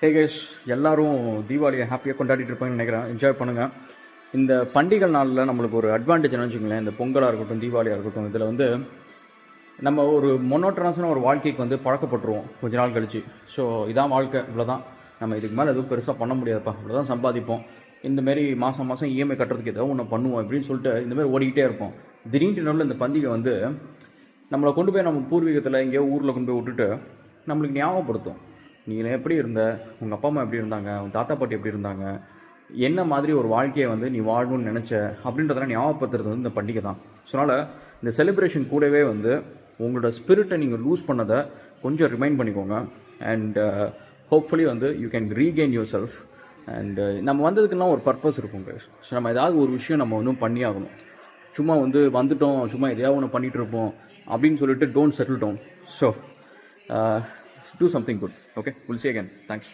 Hey guys, எல்லோரும் தீபாவளியை ஹாப்பியாக கொண்டாடிட்டு இருப்பாங்கன்னு நினைக்கிறேன். என்ஜாய் பண்ணுங்கள். இந்த பண்டிகை நாளில் நம்மளுக்கு ஒரு அட்வான்டேஜ் என்ன வச்சுக்கோங்களேன். இந்த பொங்கலாக இருக்கட்டும், தீபாவளியாக இருக்கட்டும், இதில் வந்து நம்ம ஒரு மொனோட்டனஸான ஒரு வாழ்க்கைக்கு வந்து பழக்கப்பட்டுருவோம் கொஞ்ச நாள் கழிச்சு. ஸோ இதான் வாழ்க்கை, இவ்வளோதான். நம்ம இதுக்கு மேலே எதுவும் பெருசாக பண்ண முடியாதுப்பா, இவ்வளோ தான் சம்பாதிப்போம், இந்தமாரி மாதம் இஎம்ஐ கட்டுறதுக்கு ஏதோ ஒன்று பண்ணுவோம் அப்படின்னு சொல்லிட்டு இந்தமாதிரி ஓடிக்கிட்டே இருப்போம். திடீர்னு நடுவில் இந்த பண்டிகை வந்து நம்மளை கொண்டு போய் நம்ம பூர்வீகத்தில் எங்கேயோ ஊரில் கொண்டு போய் விட்டுட்டு நம்மளுக்கு ஞாபகப்படுத்தும். நீ எப்படி இருந்த, உங்கள் அப்பா அம்மா எப்படி இருந்தாங்க, உங்கள் தாத்தா பாட்டி எப்படி இருந்தாங்க, என்ன மாதிரி ஒரு வாழ்க்கையை வந்து நீ வாழணும்னு நினச்ச அப்படின்றதெல்லாம் ஞாபகப்படுத்துறது வந்து இந்த பண்டிகை தான். ஸோ அதனால் இந்த செலிப்ரேஷன் கூடவே வந்து உங்களோட ஸ்பிரிட்டை நீங்கள் லூஸ் பண்ணதை கொஞ்சம் ரிமைண்ட் பண்ணிக்கோங்க. அண்ட் ஹோப்ஃபுல்லி வந்து you can regain your self. And நம்ம வந்ததுக்கெல்லாம் ஒரு பர்பஸ் இருக்கும் கைஸ். ஸோ நம்ம ஏதாவது ஒரு விஷயம் நம்ம ஒன்றும் பண்ணி ஆகணும். சும்மா வந்து வந்துட்டோம், சும்மா எதையாவது ஒன்று பண்ணிகிட்டு இருப்போம் அப்படின்னு சொல்லிட்டு don't settle down. So do something good. Okay, we'll see you again. Thanks.